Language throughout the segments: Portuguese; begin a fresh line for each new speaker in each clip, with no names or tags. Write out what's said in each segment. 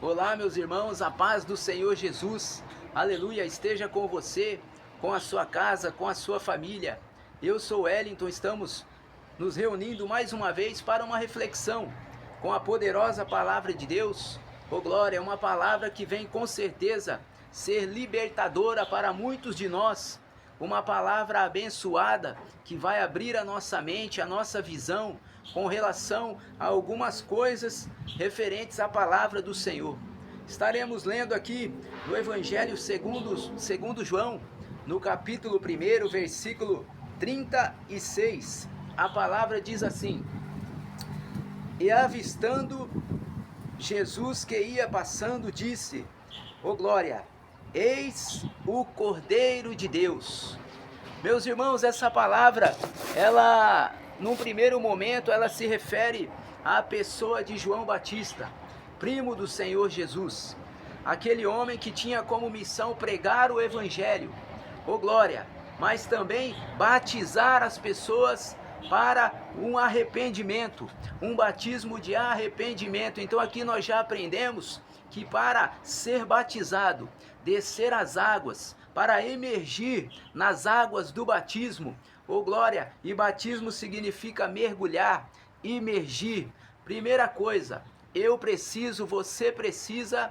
Olá, meus irmãos, a paz do Senhor Jesus, aleluia, esteja com você, com a sua casa, com a sua família. Eu sou Wellington, estamos nos reunindo mais uma vez para uma reflexão com a poderosa palavra de Deus. Oh glória, é uma palavra que vem com certeza ser libertadora para muitos de nós, uma palavra abençoada que vai abrir a nossa mente, a nossa visão com relação a algumas coisas referentes à palavra do Senhor. Estaremos lendo aqui no Evangelho segundo João, no capítulo 1, versículo 36. A palavra diz assim: E avistando Jesus que ia passando, disse: Ó glória, eis o Cordeiro de Deus. Meus irmãos, essa palavra, num primeiro momento, ela se refere à pessoa de João Batista, primo do Senhor Jesus, aquele homem que tinha como missão pregar o Evangelho, ô glória, mas também batizar as pessoas para um arrependimento, um batismo de arrependimento. Então aqui nós já aprendemos que para ser batizado, descer as águas, para emergir nas águas do batismo, ô glória, e batismo significa mergulhar, imergir. Primeira coisa, você precisa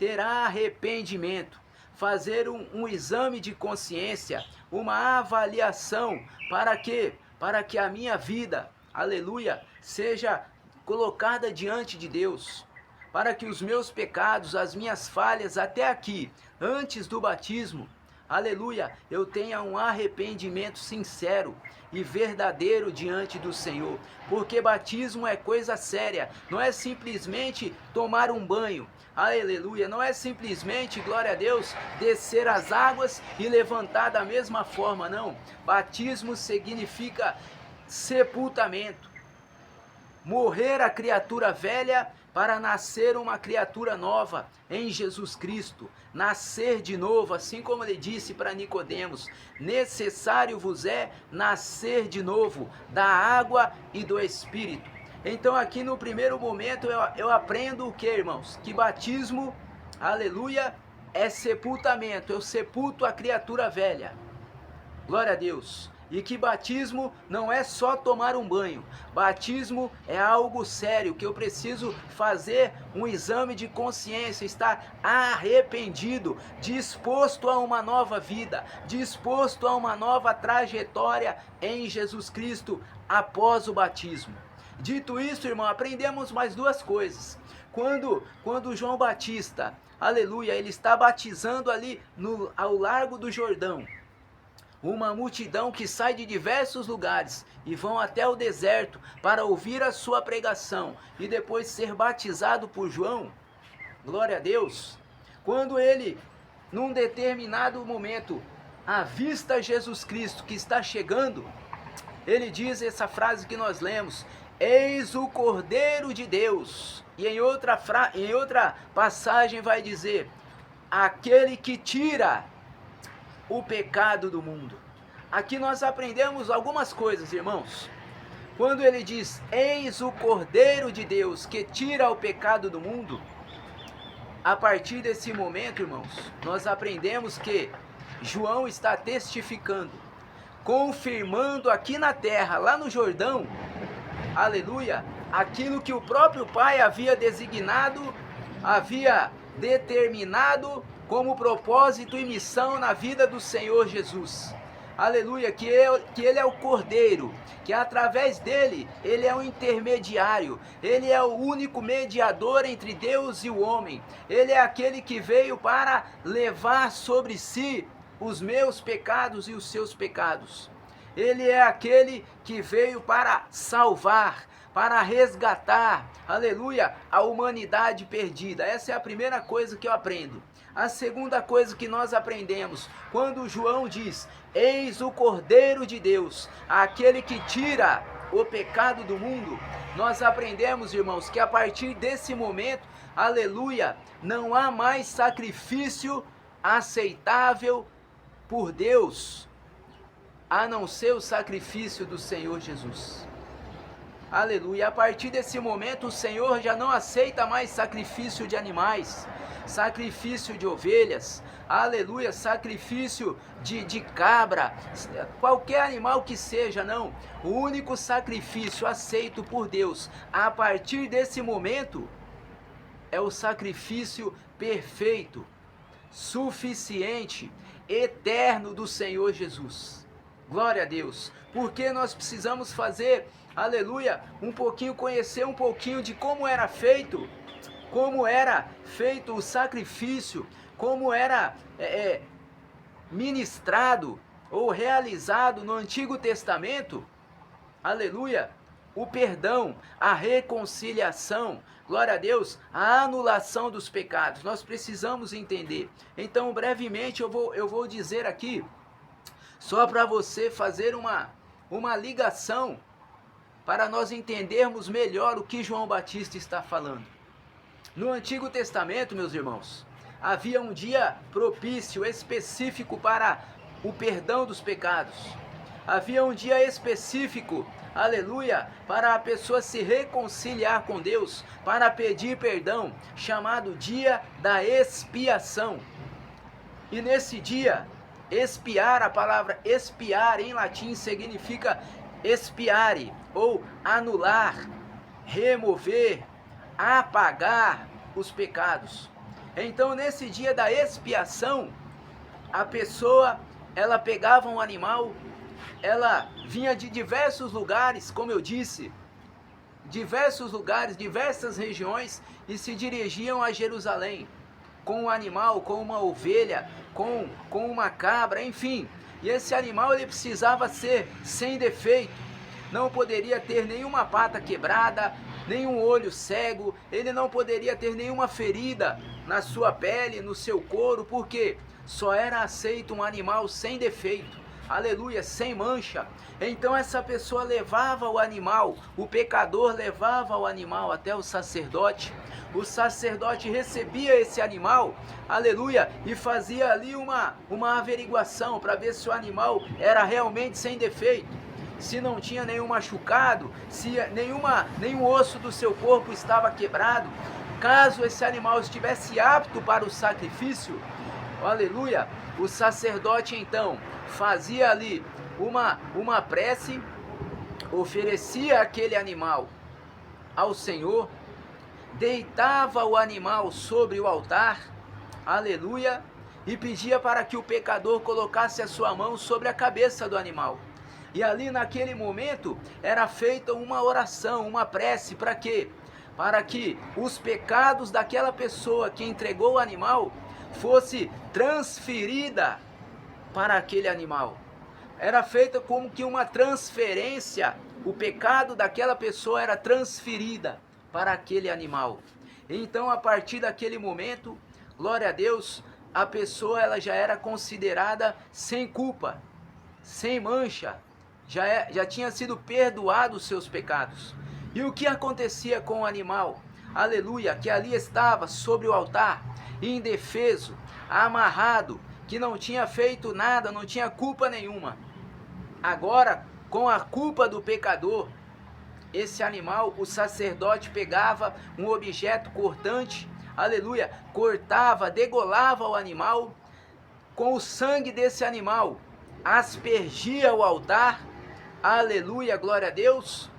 ter arrependimento, fazer um exame de consciência, uma avaliação, para que a minha vida, aleluia, seja colocada diante de Deus, para que os meus pecados, as minhas falhas até aqui, antes do batismo, aleluia, eu tenha um arrependimento sincero e verdadeiro diante do Senhor, porque batismo é coisa séria, não é simplesmente tomar um banho, aleluia, não é simplesmente, glória a Deus, descer as águas e levantar da mesma forma, não. Batismo significa sepultamento, morrer a criatura velha para nascer uma criatura nova em Jesus Cristo, nascer de novo, assim como ele disse para Nicodemos: necessário vos é nascer de novo da água e do Espírito. Então aqui no primeiro momento eu aprendo o que, irmãos? Que batismo, aleluia, é sepultamento, eu sepulto a criatura velha, glória a Deus. E que batismo não é só tomar um banho, batismo é algo sério, que eu preciso fazer um exame de consciência, estar arrependido, disposto a uma nova vida, disposto a uma nova trajetória em Jesus Cristo após o batismo. Dito isso, irmão, aprendemos mais duas coisas. Quando João Batista, aleluia, ele está batizando ali ao largo do Jordão, uma multidão que sai de diversos lugares e vão até o deserto para ouvir a sua pregação e depois ser batizado por João, glória a Deus. Quando ele, num determinado momento, avista Jesus Cristo que está chegando, ele diz essa frase que nós lemos: eis o Cordeiro de Deus. E em outra passagem vai dizer: aquele que tira o pecado do mundo. Aqui nós aprendemos algumas coisas, irmãos. Quando ele diz: eis o Cordeiro de Deus que tira o pecado do mundo, a partir desse momento, irmãos, nós aprendemos que João está testificando, confirmando aqui na terra, lá no Jordão, aleluia, aquilo que o próprio Pai havia designado, havia determinado como propósito e missão na vida do Senhor Jesus. Aleluia, que ele é o Cordeiro, que através dele, ele é o intermediário, ele é o único mediador entre Deus e o homem, ele é aquele que veio para levar sobre si os meus pecados e os seus pecados, ele é aquele que veio para salvar, para resgatar, aleluia, a humanidade perdida. Essa é a primeira coisa que eu aprendo. A segunda coisa que nós aprendemos, quando João diz: eis o Cordeiro de Deus, aquele que tira o pecado do mundo, nós aprendemos, irmãos, que a partir desse momento, aleluia, não há mais sacrifício aceitável por Deus, a não ser o sacrifício do Senhor Jesus. Aleluia. A partir desse momento, o Senhor já não aceita mais sacrifício de animais, sacrifício de ovelhas, aleluia, sacrifício de cabra, qualquer animal que seja, não. O único sacrifício aceito por Deus, a partir desse momento, é o sacrifício perfeito, suficiente, eterno do Senhor Jesus. Glória a Deus. Porque nós precisamos fazer, aleluia, conhecer um pouquinho de como era feito o sacrifício, como era ministrado ou realizado no Antigo Testamento, aleluia, o perdão, a reconciliação, glória a Deus, a anulação dos pecados. Nós precisamos entender. Então, brevemente, eu vou dizer aqui, só para você fazer uma ligação, para nós entendermos melhor o que João Batista está falando. No Antigo Testamento, meus irmãos, havia um dia propício, específico para o perdão dos pecados. Havia um dia específico, aleluia, para a pessoa se reconciliar com Deus, para pedir perdão, chamado dia da expiação. E nesse dia, expiar, a palavra expiar em latim significa expiare, ou anular, remover, apagar os pecados. Então, nesse dia da expiação, a pessoa, ela pegava um animal, ela vinha de diversos lugares, como eu disse, diversos lugares, diversas regiões, e se dirigiam a Jerusalém, com um animal, com uma ovelha, com uma cabra, enfim. E esse animal, ele precisava ser sem defeito, não poderia ter nenhuma pata quebrada, nenhum olho cego, ele não poderia ter nenhuma ferida na sua pele, no seu couro, porque só era aceito um animal sem defeito, aleluia, sem mancha. Então essa pessoa levava o animal, o pecador levava o animal até o sacerdote recebia esse animal, aleluia, e fazia ali uma averiguação para ver se o animal era realmente sem defeito, se não tinha nenhum machucado, se nenhum osso do seu corpo estava quebrado. Caso esse animal estivesse apto para o sacrifício, aleluia, o sacerdote então fazia ali uma prece, oferecia aquele animal ao Senhor, deitava o animal sobre o altar, aleluia, e pedia para que o pecador colocasse a sua mão sobre a cabeça do animal. E ali naquele momento era feita uma oração, uma prece, para quê? Para que os pecados daquela pessoa que entregou o animal fosse transferida para aquele animal. Era feita como que uma transferência, o pecado daquela pessoa era transferida para aquele animal. Então, a partir daquele momento, glória a Deus, a pessoa ela já era considerada sem culpa, sem mancha, já tinha sido perdoado os seus pecados. E o que acontecia com o animal? Aleluia, que ali estava sobre o altar, indefeso, amarrado, que não tinha feito nada, não tinha culpa nenhuma. Agora, com a culpa do pecador, esse animal, o sacerdote pegava um objeto cortante, aleluia, cortava, degolava o animal, com o sangue desse animal, aspergia o altar, aleluia, glória a Deus,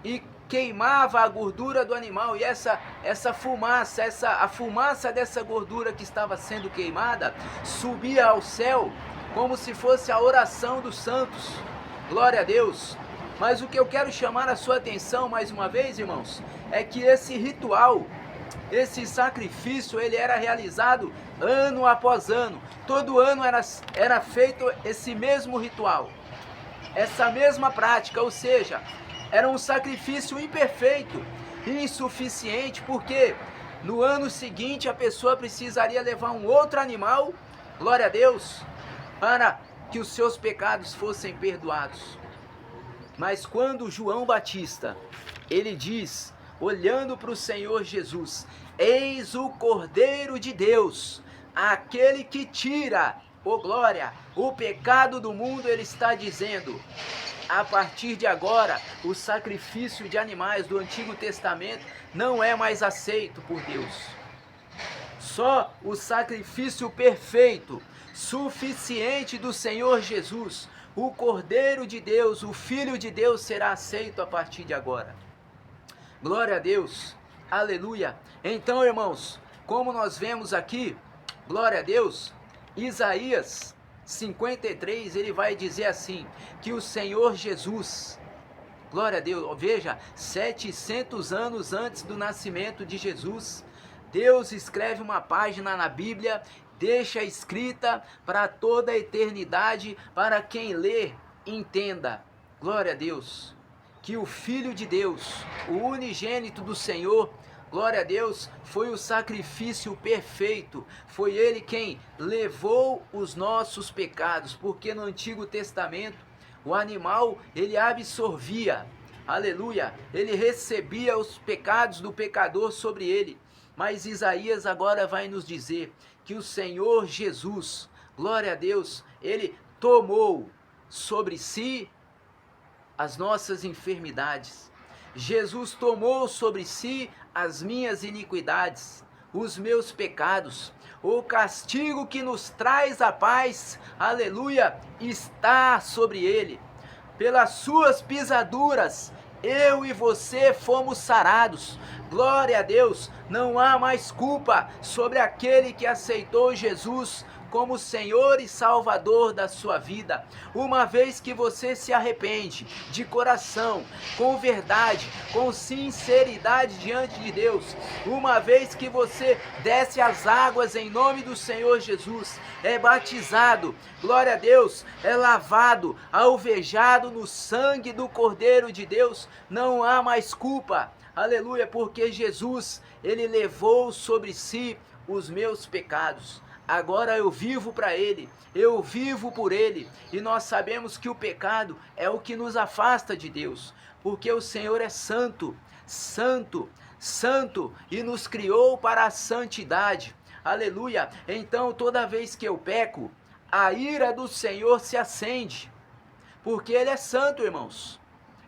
e queimava a gordura do animal. E essa fumaça, a fumaça dessa gordura que estava sendo queimada, subia ao céu, como se fosse a oração dos santos, glória a Deus. Mas o que eu quero chamar a sua atenção mais uma vez, irmãos, é que esse ritual, esse sacrifício, ele era realizado ano após ano. Todo ano era feito esse mesmo ritual, essa mesma prática, ou seja, era um sacrifício imperfeito, insuficiente, porque no ano seguinte a pessoa precisaria levar um outro animal, glória a Deus, para que os seus pecados fossem perdoados. Mas quando João Batista, ele diz, olhando para o Senhor Jesus, eis o Cordeiro de Deus, aquele que tira, oh glória, o pecado do mundo, ele está dizendo, A partir de agora, o sacrifício de animais do Antigo Testamento não é mais aceito por Deus. Só o sacrifício perfeito, suficiente do Senhor Jesus, o Cordeiro de Deus, o Filho de Deus, será aceito a partir de agora. Glória a Deus, aleluia. Então, irmãos, como nós vemos aqui, glória a Deus, Isaías 53, ele vai dizer assim, que o Senhor Jesus, glória a Deus, veja, 700 anos antes do nascimento de Jesus, Deus escreve uma página na Bíblia, deixa escrita para toda a eternidade, para quem lê, entenda, glória a Deus, que o Filho de Deus, o unigênito do Senhor, glória a Deus, foi o sacrifício perfeito, foi Ele quem levou os nossos pecados, porque no Antigo Testamento, o animal, ele absorvia, aleluia, ele recebia os pecados do pecador sobre ele, mas Isaías agora vai nos dizer que o Senhor Jesus, glória a Deus, ele tomou sobre si as nossas enfermidades. Jesus tomou sobre si as minhas iniquidades, os meus pecados. O castigo que nos traz a paz, aleluia, está sobre ele. Pelas suas pisaduras, eu e você fomos sarados. Glória a Deus, não há mais culpa sobre aquele que aceitou Jesus como Senhor e Salvador da sua vida. Uma vez que você se arrepende de coração, com verdade, com sinceridade diante de Deus, uma vez que você desce as águas em nome do Senhor Jesus, é batizado, glória a Deus, é lavado, alvejado no sangue do Cordeiro de Deus, não há mais culpa, aleluia, porque Jesus, ele levou sobre si os meus pecados. Agora eu vivo para Ele, eu vivo por Ele, e nós sabemos que o pecado é o que nos afasta de Deus, porque o Senhor é santo, santo, santo, e nos criou para a santidade, aleluia. Então toda vez que eu peco, a ira do Senhor se acende, porque Ele é santo, irmãos,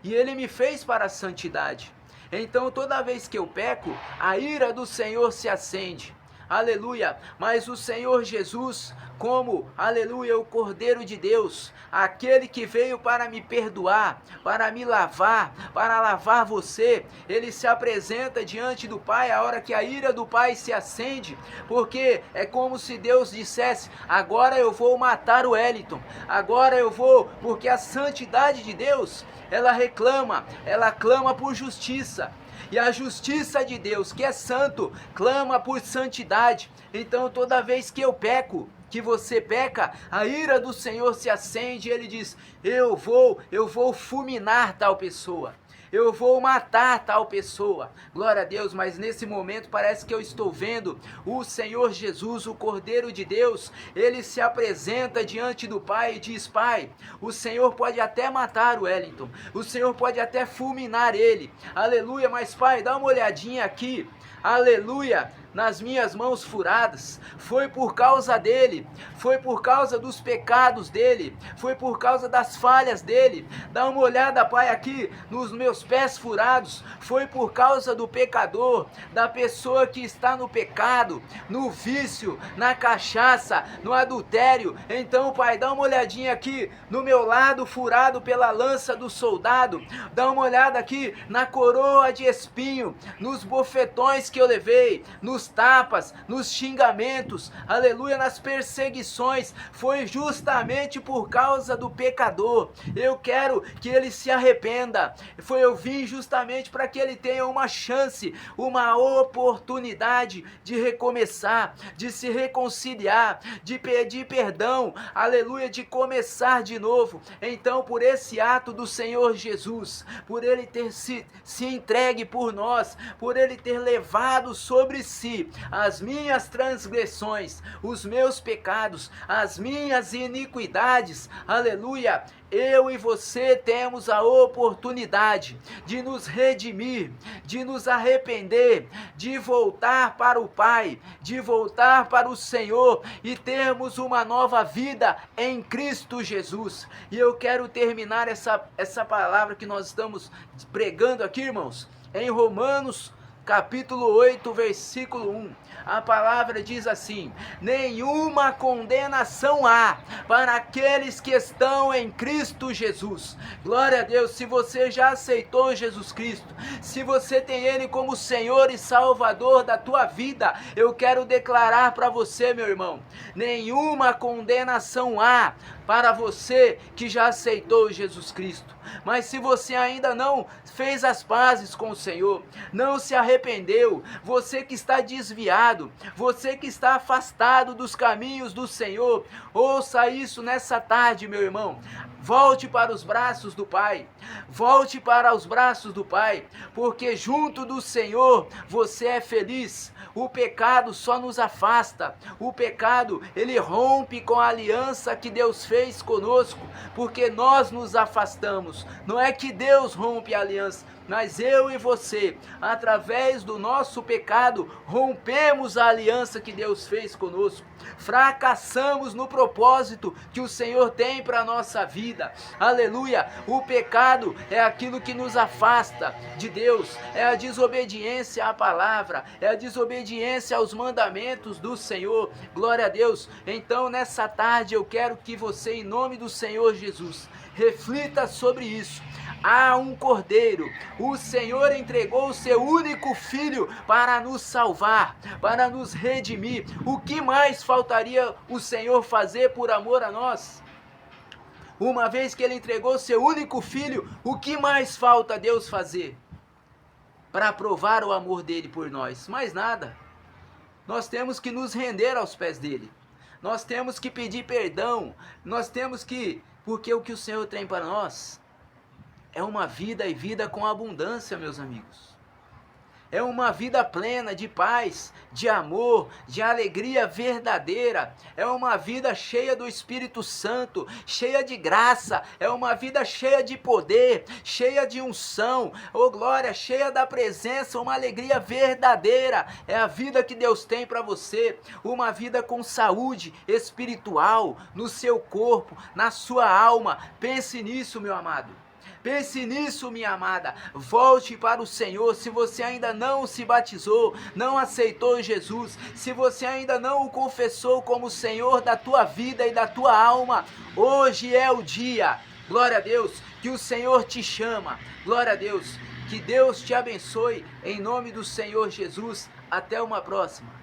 e Ele me fez para a santidade. Então toda vez que eu peco, a ira do Senhor se acende, aleluia. Mas o Senhor Jesus, como, aleluia, o Cordeiro de Deus, aquele que veio para me perdoar, para me lavar, para lavar você, ele se apresenta diante do Pai a hora que a ira do Pai se acende, porque é como se Deus dissesse: agora eu vou matar o Wellington, agora eu vou, porque a santidade de Deus, ela reclama, ela clama por justiça. E a justiça de Deus, que é santo, clama por santidade. Então toda vez que eu peco, que você peca, a ira do Senhor se acende e Ele diz: eu vou fulminar tal pessoa. Eu vou matar tal pessoa, glória a Deus. Mas nesse momento parece que eu estou vendo o Senhor Jesus, o Cordeiro de Deus, ele se apresenta diante do Pai e diz: Pai, o Senhor pode até matar o Wellington, o Senhor pode até fulminar ele, aleluia, mas Pai, dá uma olhadinha aqui, aleluia, nas minhas mãos furadas, foi por causa dele, foi por causa dos pecados dele, foi por causa das falhas dele. Dá uma olhada, Pai, aqui nos meus pés furados, foi por causa do pecador, da pessoa que está no pecado, no vício, na cachaça, no adultério. Então, Pai, dá uma olhadinha aqui no meu lado furado pela lança do soldado, dá uma olhada aqui na coroa de espinho, nos bofetões que eu levei, nos tapas, nos xingamentos, aleluia, nas perseguições. Foi justamente por causa do pecador. Eu quero que ele se arrependa. Eu vim justamente para que ele tenha uma chance, uma oportunidade de recomeçar, de se reconciliar, de pedir perdão, aleluia, de começar de novo. Então, por esse ato do Senhor Jesus, por ele ter se entregue por nós, por ele ter levado sobre si si as minhas transgressões, os meus pecados, as minhas iniquidades. Aleluia! Eu e você temos a oportunidade de nos redimir, de nos arrepender, de voltar para o Pai, de voltar para o Senhor e termos uma nova vida em Cristo Jesus. E eu quero terminar essa palavra que nós estamos pregando aqui, irmãos, em Romanos capítulo 8, versículo 1. A palavra diz assim: nenhuma condenação há para aqueles que estão em Cristo Jesus. Glória a Deus. Se você já aceitou Jesus Cristo, se você tem Ele como Senhor e Salvador da tua vida, eu quero declarar para você, meu irmão, nenhuma condenação há para você que já aceitou Jesus Cristo. Mas se você ainda não fez as pazes com o Senhor, não se arrependeu, você que está desviado, você que está afastado dos caminhos do Senhor, ouça isso nessa tarde, meu irmão. Volte para os braços do Pai, volte para os braços do Pai, porque junto do Senhor você é feliz. O pecado só nos afasta, o pecado ele rompe com a aliança que Deus fez conosco, porque nós nos afastamos. Não é que Deus rompe a aliança, mas eu e você, através do nosso pecado, rompemos a aliança que Deus fez conosco. Fracassamos no propósito que o Senhor tem para a nossa vida. Aleluia! O pecado é aquilo que nos afasta de Deus, é a desobediência à palavra, é a desobediência aos mandamentos do Senhor. Glória a Deus! Então, nessa tarde, eu quero que você, em nome do Senhor Jesus, reflita sobre isso. Há um Cordeiro, o Senhor entregou o seu único Filho para nos salvar, para nos redimir. O que mais faltaria o Senhor fazer por amor a nós? Uma vez que Ele entregou o seu único Filho, o que mais falta Deus fazer para provar o amor dEle por nós? Mais nada. Nós temos que nos render aos pés dEle. Nós temos que pedir perdão. Nós temos que... Porque o que o Senhor tem para nós é uma vida e vida com abundância, meus amigos. É uma vida plena de paz, de amor, de alegria verdadeira. É uma vida cheia do Espírito Santo, cheia de graça. É uma vida cheia de poder, cheia de unção. Oh glória, cheia da presença, uma alegria verdadeira. É a vida que Deus tem para você. Uma vida com saúde espiritual, no seu corpo, na sua alma. Pense nisso, meu amado. Pense nisso, minha amada. Volte para o Senhor. Se você ainda não se batizou, não aceitou Jesus, se você ainda não o confessou como Senhor da tua vida e da tua alma, hoje é o dia. Glória a Deus, que o Senhor te chama. Glória a Deus, que Deus te abençoe em nome do Senhor Jesus. Até uma próxima.